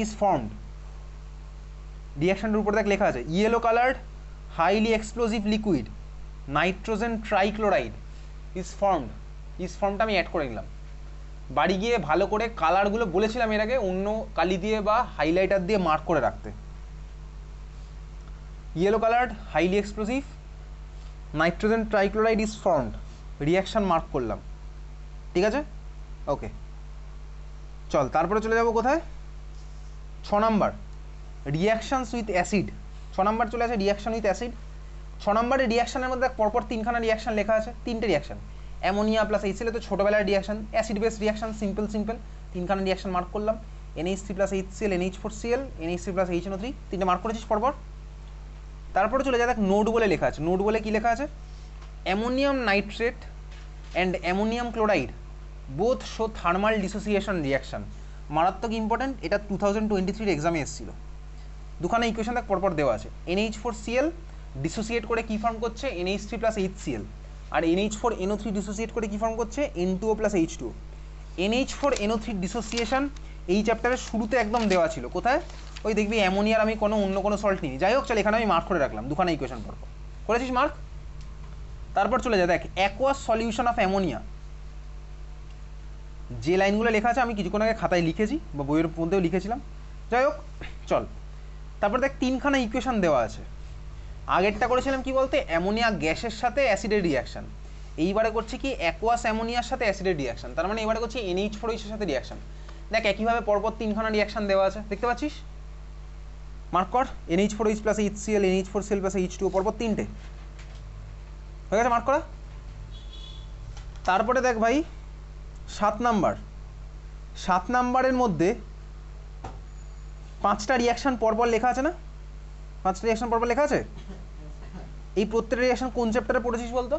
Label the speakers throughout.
Speaker 1: Is formed. রিয়াকশনটার উপর দেখ লেখা আছে yellow coloured highly explosive liquid nitrogen trichloride is formed. Is ফর্মটা আমি অ্যাড করে নিলাম। বাড়ি গিয়ে ভালো করে কালারগুলো বলেছিলাম এর আগে অন্য কালি দিয়ে বা হাইলাইটার দিয়ে মার্ক করে রাখতে। Yellow coloured highly explosive nitrogen trichloride is formed, reaction mark করলাম। ঠিক আছে, ওকে চল তারপরে চলে যাব কোথায়, 6 number reactions with acid. 6 number চলে আসে রিয়াকশান উইথ অ্যাসিড। 6 নম্বরের রিয়াকশানের মধ্যে পরপর 3খানা রিয়াকশান লেখা আছে, 3টে রিয়াকশান অ্যামোনিয়া প্লাস এইচসিএল, তো ছোটোবেলার reaction acid base reaction, simple 3খানা রিয়াকশান মার্ক করলাম। NH3 plus HCl NH4Cl NH3 plus HNO3, 3টে মার্ক করেছিস পরপর। তারপরে চলে যা দেখ নোট বলে লেখা আছে। নোট বলে কী লেখা আছে, ammonium nitrate and ammonium chloride both show thermal dissociation reaction. মারাত্মক ইম্পর্টেন্ট, এটা 2023 এক্সামে এসেছিল। দুখানা ইকুয়েশন দেখ পরপর দেওয়া আছে। NH4Cl ডিসোসিয়েট করে কী ফর্ম করছে NH3 প্লাস HCl, আর NH4NO3 ডিসোসিয়েট করে কী ফর্ম করছে N2O plus H2O। NH4NO3 dissociation এই চ্যাপ্টারের শুরুতে একদম দেওয়া ছিল। কোথায়, ওই দেখবি অ্যামোনিয়ার আমি অন্য কোনো সল্ট নিই। যাই হোক চল এখানে আমি মার্ক করে রাখলাম দুখানা ইকুয়েশন পরপর করেছিস মার্ক। তারপর চলে যা দেখ অ্যাকোয়াস সলিউশন অফ অ্যামোনিয়া। যে লাইনগুলো লেখা আছে আমি কিছুক্ষণ আগে খাতায় লিখেছি বা বইয়ের মধ্যেও লিখেছিলাম। যাই হোক চল তারপর দেখ 3খানা ইকুয়েশন দেওয়া আছে। আগেরটা করেছিলাম কি বলতে অ্যামোনিয়া গ্যাসের সাথে অ্যাসিডের রিয়াকশান, এইবারে করছি কি অ্যাকোয়াস অ্যামোনিয়ার সাথে অ্যাসিডের রিয়াকশান, তার মানে এবারে করছি NH4OH এর সাথে রিয়াকশান। দেখ একইভাবে পরপর 3খানা রিয়াকশান দেওয়া আছে, দেখতে পাচ্ছিস মার্ক কর। NH4OH plus HCl NH4Cl plus H2O পরপর 3টে হয়ে গেছে মার্ক করা। তারপরে দেখ ভাই 7 নাম্বারের মধ্যে 5টা রিয়াকশান পরপর লেখা আছে না, 5টা রিয়াকশান পরপর লেখা আছে। এই প্রত্যেকটা রিয়াকশান কোন চ্যাপ্টারে পড়েছিস বলতো,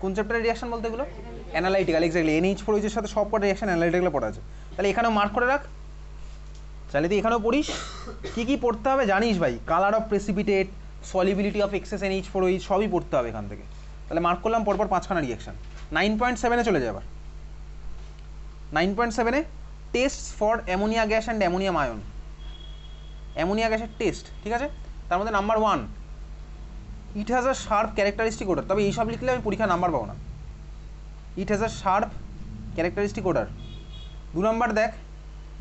Speaker 1: কোন চ্যাপ্টারের রিয়াকশান বলতে এগুলো অ্যানালাইটিক্যাল, এক্স্যাক্টলি NH4OH এর সাথে সব কটা রিয়াকশান অ্যানালাইটিক্যালে পড়া আছে। তাহলে এখানেও মার্ক করে রাখ, তাহলে তুই এখানেও পড়িস। কী কী পড়তে হবে জানিস ভাই, colour of precipitate, solubility of excess NH4OH সবই পড়তে হবে এখান থেকে। তাহলে মার্ক করলাম পরপর 5খানা রিয়াকশান। 9.7-এ চলে যাবার। 9.7-এ test for ammonia gas and ammonium ion. Ammonia গ্যাসের টেস্ট, ঠিক আছে। তার মধ্যে number 1 it has a sharp characteristic odour. তবে এইসব লিখলে আমি পরীক্ষা নাম্বার পাবো না। It has a sharp characteristic odour. 2 number দেখ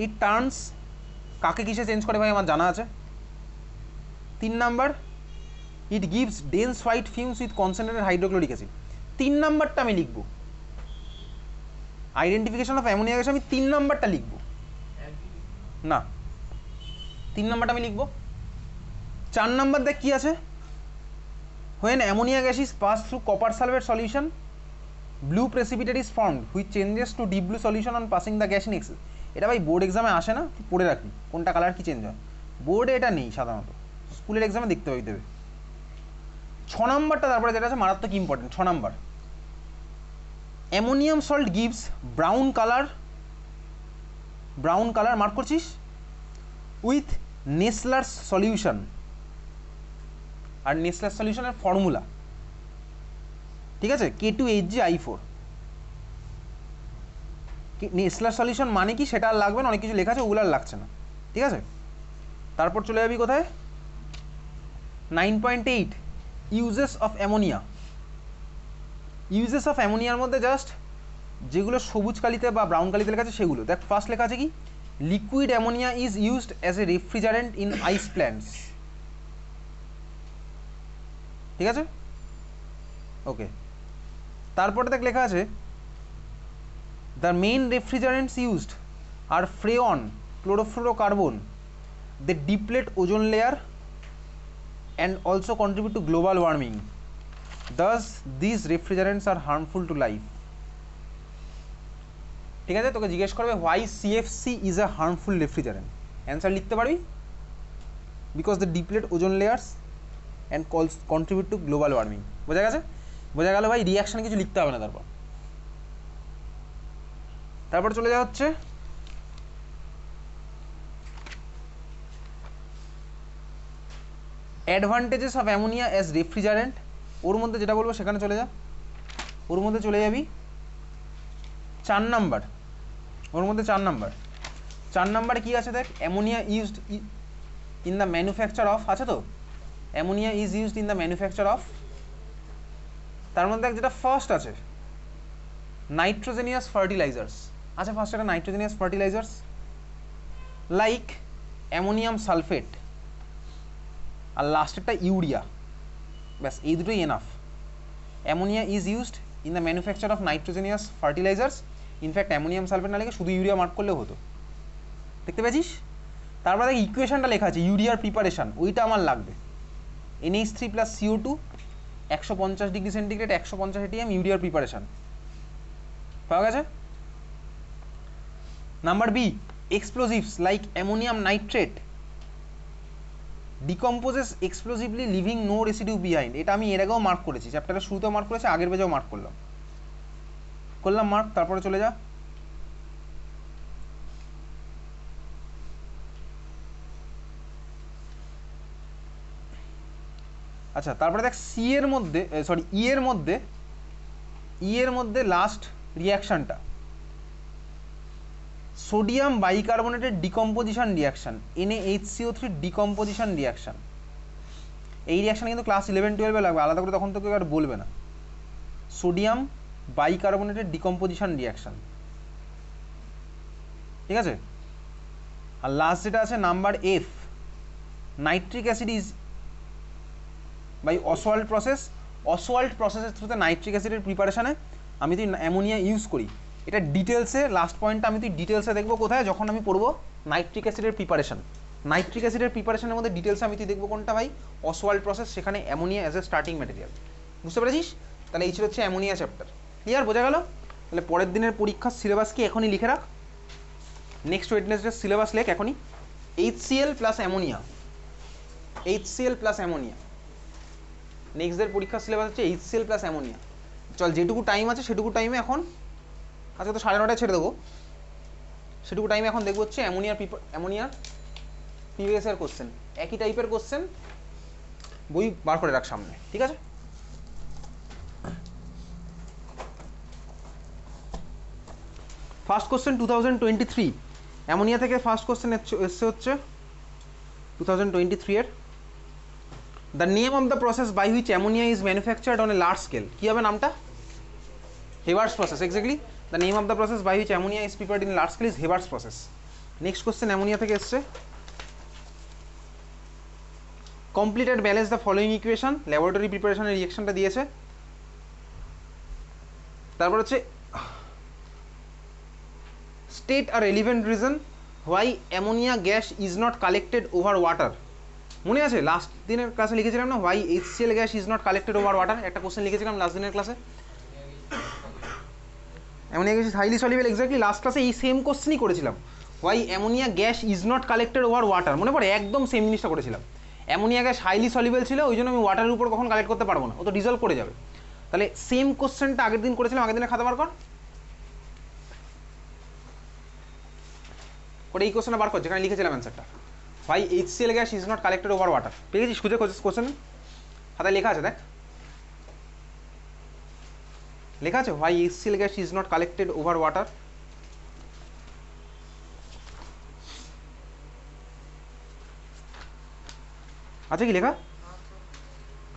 Speaker 1: ইট টার্নস, কাকে কিসে চেঞ্জ করে ভাই আমার জানা আছে। 3 number it gives dense white fumes with concentrated hydrochloric acid. 3 নম্বরটা আমি লিখব, আইডেন্টিফিকেশন অফ অ্যামোনিয়া গ্যাস আমি 3 নম্বরটা লিখব না, 3 নম্বরটা আমি লিখব। 4 নম্বর দেখ কি আছে, when ammonia gas is passed through copper sulfate solution blue precipitate is formed which changes to deep blue solution on passing the gas in excess। এটা ভাই বোর্ড এক্সামে আসে না, পড়ে রাখি কোনটা কালার কি চেঞ্জ হয়। বোর্ডে এটা নেই সাধারণত, স্কুলের এক্সামে দেখতে পাই দেবে। 6 নম্বরটা তারপরে যেটা আছে মারাত্মক important. 6 number ammonium salt gives brown colour mark করছিস উইথ নেসলার সলিউশন। আর নেসলার সলিউশনের ফর্মুলা, ঠিক আছে, K2HgI4। নেসলার সলিউশন মানে কি সেটা আর লাগবে না, অনেক কিছু লেখা আছে, ওগুলো আর লাগছে না, ঠিক আছে। তারপর চলে যাবি কোথায়, 9.8 uses of ammonia. Uses of অ্যামোনিয়ার মধ্যে জাস্ট যেগুলো সবুজ কালিতে বা ব্রাউন কালিতে লেখা আছে সেগুলো দেখ। ফার্স্ট লেখা আছে কি, liquid ammonia is used as a refrigerant in ice plants, ঠিক আছে, ওকে। তারপরে দেখ লেখা আছে the main refrigerants used are freon, chlorofluorocarbon, they deplete ozone layer and also contribute to global warming. Thus these refrigerants are harmful to life। ঠিক আছে, তোকে জিজ্ঞেস করবে why CFC is a harmful refrigerant, answer লিখতে পারবি because they deplete ozone layers and contribute to global warming। বোঝা গেছে, বোঝা গেল ভাই, রিয়াকশন কিছু লিখতে হবে না। তারপর চলে যাওয়া হচ্ছে advantages of ammonia as refrigerant. ওর মধ্যে যেটা বলবো সেখানে চলে যা, ওর মধ্যে চলে যাবি 4 নাম্বার, ওর মধ্যে 4 নাম্বার 4 নম্বরে কি আছে দেখ, ammonia used in the manufacture of, আছে তো, ammonia is used in the manufacture of, তার মধ্যে দেখ যেটা ফার্স্ট আছে নাইট্রোজেনিয়াস ফার্টিলাইজার্স, আচ্ছা ফার্স্ট একটা nitrogenous fertilizers like ammonium sulphate, আর লাস্টেরটা ইউরিয়া, ব্যাস এই দুটোই enough. Ammonia is used in the manufacture of nitrogenous fertilizers, in fact ammonium sulphate না লিখে শুধু ইউরিয়া মার্ক করলেও হতো, দেখতে পেয়েছিস। তারপরে দেখ ইকুয়েশনটা লেখা আছে ইউরিয়ার প্রিপারেশন, ওইটা আমার লাগবে। NH3 plus CO2 150 degree centigrade 150 ATM ইউরিয়ার প্রিপারেশন পাওয়া গেছে। Number B, explosives like ammonium nitrate decomposes explosively living no residue behind, এটা আমি এর আগেও মার্ক করেছি, চ্যাপ্টারের শুরুতেও মার্ক করেছি, আগের পেজেও মার্ক করলাম মার্ক। তারপরে চলে যা, আচ্ছা তারপরে দেখ সি এর মধ্যে, সরি ই এর মধ্যে লাস্ট রিয়াকশনটা সোডিয়াম বাইকার্বনেটের decomposition reaction, NaHCO3 decomposition reaction. এই রিয়াকশন কিন্তু ক্লাস 11-12 লাগবে, আলাদা করে তখন তো কেউ আর বলবে না। সোডিয়াম বাইকার্বনেটের ডিকম্পোজিশন রিয়াকশন, ঠিক আছে। আর লাস্ট যেটা আছে number F, nitric acid is by Ostwald প্রসেসের থ্রুতে নাইট্রিক অ্যাসিডের প্রিপারেশনে আমি তুই অ্যামোনিয়া ইউজ করি। এটা ডিটেলসে লাস্ট পয়েন্টটা আমি তুই ডিটেলসে দেখবো কোথায়, যখন আমি পড়বো নাইট্রিক অ্যাসিডের প্রিপারেশন। নাইট্রিক অ্যাসিডের প্রিপারেশনের মধ্যে ডিটেলসে আমি তুই দেখবো কোনটা ভাই, অসওয়াল্ট প্রসেস, সেখানে ammonia as a starting material. বুঝতে পেরেছিস? তাহলে এই ছিল হচ্ছে অ্যামোনিয়া চ্যাপ্টার। ক্লিয়ার, বোঝা গেল? তাহলে পরের দিনের পরীক্ষার সিলেবাস কি এখনই লিখে রাখ, নেক্সট ওয়েডনেসডে সিলেবাস লেখ এখনই। HCl plus ammonia, HCl plus ammonia, next ডের পরীক্ষার সিলেবাস হচ্ছে HCl প্লাস অ্যামোনিয়া। চল যেটুকু টাইম আছে সেটুকু টাইমে এখন, আজকে তো 9:30 ছেড়ে দেবো, সেটুকু টাইমে এখন দেখবো হচ্ছে অ্যামোনিয়ার প্রিভিয়াস ইয়ার কোশ্চেন, একই টাইপের কোশ্চেন, বই বার করে রাখ সামনে, ঠিক আছে। ফার্স্ট কোশ্চেন 2023 অ্যামোনিয়া থেকে ফার্স্ট কোশ্চেন এসছে হচ্ছে 2023 এর। The name of the process by which ammonia is manufactured on a large scale, কী হবে নামটা? Haber's process, exactly. The name of the process by which ammonia is prepared in large scale is Haber's process. Next question ammonia থেকে এসছে, complete and balance the following equation, laboratory প্রিপারেশনের রিয়েকশনটা দিয়েছে। তারপর হচ্ছে state a relevant reason why ammonia gas is not collected over water. মনে আছে last দিনের ক্লাসে লিখেছিলাম না, why HCl gas is not collected over water, একটা কোশ্চেন লিখেছিলাম লাস্ট দিনের ক্লাসে। Ammonia gas is highly soluble, exactly last ক্লাসে এই সেম কোশ্চেনই করেছিলাম, why ammonia gas is not collected over water, মনে পড়ে? একদম সেম জিনিসটা করেছিলাম। অ্যামোনিয়া গ্যাস হাইলি সলিউবল ছিল, ওই জন্য আমি ওয়াটারের উপর কখন কালেক্ট করতে পারবো না, ও তো ডিজলভ করে যাবে। তাহলে সেম কোশ্চেনটা আগের দিন করেছিলাম, আগের দিনে খাতা বার কর করে এই কোশ্চেনটা বার কর যেখানে লিখেছিলাম অ্যান্সারটা, why HCl gas is not collected over water. পেয়েছিস খুঁজে কোশ্চেন? খাতায় লেখা আছে, দেখ লেখা আছে, why HCl gas is not collected over water. আছে কি লেখা?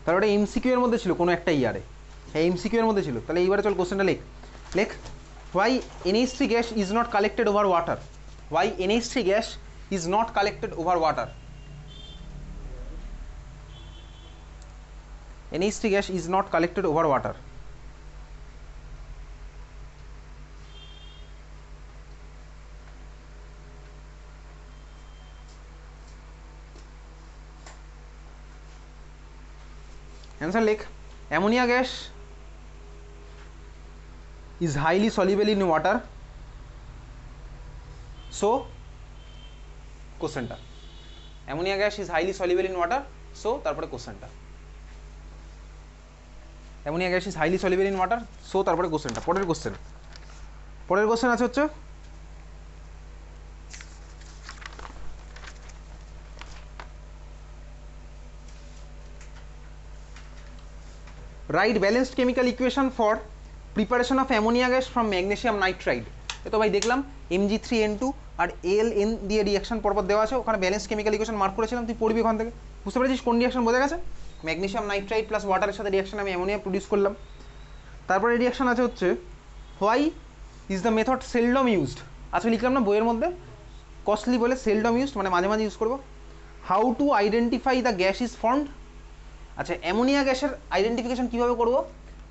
Speaker 1: তাহলে ওটা MCQ এর মধ্যে ছিল কোনো একটা ইয়ারে, হ্যাঁ MCQ এর মধ্যে ছিল। তাহলে এইবারে চল কোশ্চেনটা লেখ, why NH3 gas is not collected over water, why NH3 gas is not collected over water, NH3 gas is not collected over water. Answer লেখ, ammonia gas is highly soluble in water, so কোশ্চেনটা ammonia gas is highly soluble in water, so তারপরে কোশ্চেনটা ammonia gas is highly soluble in water, so তারপরে কোশ্চেনটা। পরের question আছে হচ্ছে write balanced chemical equation for preparation of ammonia gas from magnesium nitride. এ তো ভাই দেখলাম Mg3N2 আর এল এন দিয়ে রিয়াকশন পরপর দেওয়া আছে, ওখানে ব্যালেন্স কেমিক্যাল ইকুয়েশন মার্ক করেছিলাম, তুই পড়বি ওখান থেকে। বুঝতে পেরেছিস কোন রিয়াকশন? বোঝা গেছে? ম্যাগনেসিয়াম নাইট্রাইট প্লাস ওয়াটারের সাথে রিয়াকশন আমি অ্যামোনিয়া প্রডিউস করলাম। তারপরে রিয়াকশন আছে হচ্ছে why is the method seldom used. আজকে লিখলাম না বইয়ের মধ্যে, কস্টলি বলে সেলডম ইউজড, মানে মাঝে মাঝে ইউজ করবো। How to identify the gas is formed. আচ্ছা, অ্যামোনিয়া গ্যাসের আইডেন্টিফিকেশন কীভাবে করবো?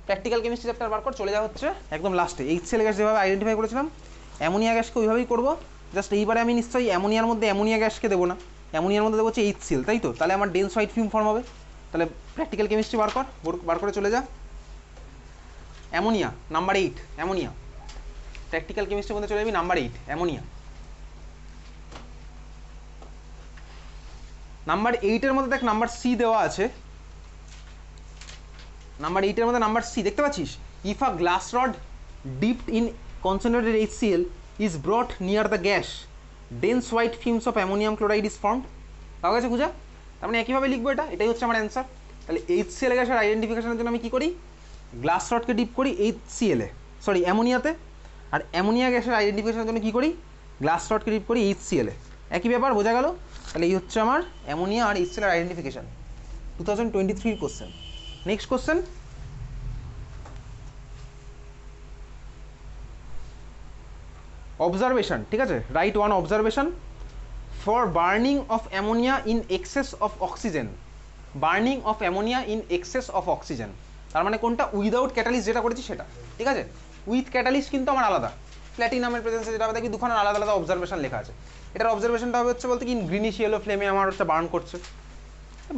Speaker 1: প্র্যাকটিক্যাল কেমিস্ট্রি চ্যাপ্টার বার কর, চলে যাওয়া হচ্ছে একদম লাস্টে। HCl গ্যাস যেভাবে আইডেন্টিফাই করেছিলাম, অ্যামোনিয়া গ্যাসকে ওইভাবেই করবো। জাস্ট এইবারে আমি নিশ্চয়ই অ্যামোনিয়ার মধ্যে অ্যামোনিয়া গ্যাসকে দেবো না, অ্যামোনিয়ার মধ্যে দেবো হচ্ছে HCl, তাই তো? তাহলে আমার ডেন্স হোয়াইট ফিল্ম ফর্ম হবে। তাহলে প্র্যাকটিক্যাল কেমিস্ট্রি বার করে চলে যা। Ammonia number 8, ammonia. প্র্যাকটিক্যাল কেমিস্ট্রির মধ্যে চলে যাবি নাম্বার 8, অ্যামোনিয়া। নাম্বার 8-এর মধ্যে দেখ নাম্বার C দেওয়া আছে। নাম্বার 8-এর মধ্যে নাম্বার C দেখতে পাচ্ছিস? If a glass rod dipped in concentrated HCl is brought near the gas, dense white films of ammonium chloride is formed. পাওয়া গেছে খুঁজা? তার মানে একইভাবে লিখবো এটা, এটাই হচ্ছে আমার অ্যান্সার। তাহলে HCl গ্যাসের আইডেন্টিফিকেশনের জন্য আমি কী করি? গ্লাস রডকে ডিপ করি HCl-এ, সরি অ্যামোনিয়াতে। আর অ্যামোনিয়া গ্যাসের আইডেন্টিফিকেশনের জন্য কী করি? গ্লাস রডকে ডিপ করি HCl-এ। একই ব্যাপার, বোঝা গেল? তাহলে এই হচ্ছে আমার অ্যামোনিয়া আর HCl-এর identification, 2023 question. Next question, observation. ঠিক আছে, right one observation for burning of ammonia in excess of oxygen. Burning of ammonia in excess of oxygen, তার মানে কোনটা? উইদাউট ক্যাটালিস্ট যেটা করেছি সেটা। ঠিক আছে, উইথ ক্যাটালিস্ট কিন্তু আমার আলাদা। প্ল্যাটিনামের প্রেজেন্সে যেটা হবে দেখবি দুখানে আলাদা আলাদা অবজারভেশন লেখা আছে। এটার অবজারভেশনটা হবে হচ্ছে বলতে কি, গ্রিনিশ ইয়েলো ফ্লেমে আমার হচ্ছে বার্ন করছে,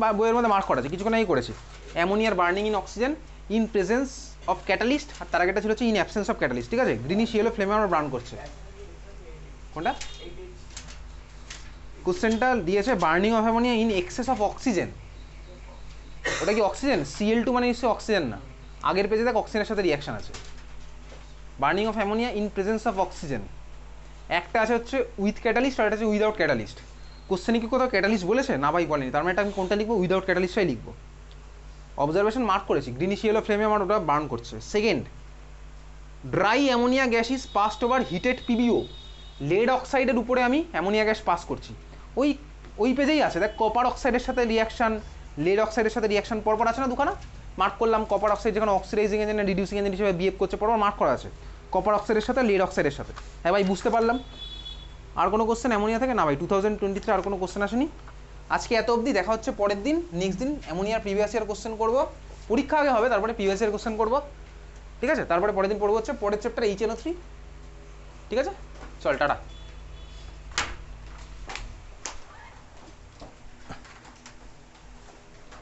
Speaker 1: বা বইয়ের মধ্যে মার্ক করা আছে, কিছুক্ষণ আগেই করেছি। অ্যামোনিয়ার burning in oxygen in presence of catalyst, আর তার আগেটা ছিল হচ্ছে ইন অ্যাবসেন্স অফ ক্যাটালিস্ট। ঠিক আছে, গ্রিনিশ ইয়েলো ফ্লেমে আমার বার্ন করছে। কোনটা? কোশ্চেনটা দিয়েছে burning of ammonia in excess of oxygen. ওটা কি অক্সিজেন? Cl2 মানে নিশ্চয়ই অক্সিজেন না। আগের পেজে দেখ অক্সিজেনের সাথে রিয়াকশন আছে। Burning of ammonia in presence of oxygen, একটা আছে হচ্ছে উইথ ক্যাটালিস্ট, আর একটা আছে উইদাউট ক্যাটালিস্ট। কোশ্চেনে কি কোথাও ক্যাটালিস্ট বলেছে? না ভাই বলেনি, তার মানে এটা আমি কোনটা লিখবো? উইদাউট ক্যাটালিস্টটাই লিখবো। অবজারভেশন মার্ক করেছি, গ্রিনিশ ইয়েলো ফ্লেমে আমার ওটা বার্ন করছে। Second, dry ammonia gas is passed over heated PbO। Lead অক্সাইডের উপরে আমি অ্যামোনিয়া গ্যাস পাস করছি। ওই পেজেই আছে দেখ, কপার অক্সাইডের সাথে রিয়াকশন, লেড অক্সাইডের সাথে রিয়াকশন পরপর আছে না দুখানা? মার্ক করলাম। কপার অক্সাইড যেখানে অক্সিডাইজিং এজেন্ট রিডিউসিং এজেন্ট হিসেবে বিহেভ করছে, পরপর মার্ক করা আছে কপার অক্সাইডের সাথে লেড অক্সাইডের সাথে। হ্যাঁ ভাই, বুঝতে পারলাম। আর কোনো কোশ্চেন অ্যামোনিয়া থেকে? না ভাই, 2023 আর কোনো কোশ্চেন আসেনি। আজকে এত অবধি, দেখা হচ্ছে পরের দিন। নেক্সট দিন অ্যামোনিয়ার প্রিভিয়াস ইয়ার কোশ্চেন করবো। পরীক্ষা আগে হবে, তারপরে প্রিভিয়াস ইয়ার কোশ্চেন করবো। ঠিক আছে, তারপরে পরের দিন পড়বো হচ্ছে পরের চ্যাপ্টার HNO3। ঠিক আছে, চল টাটা।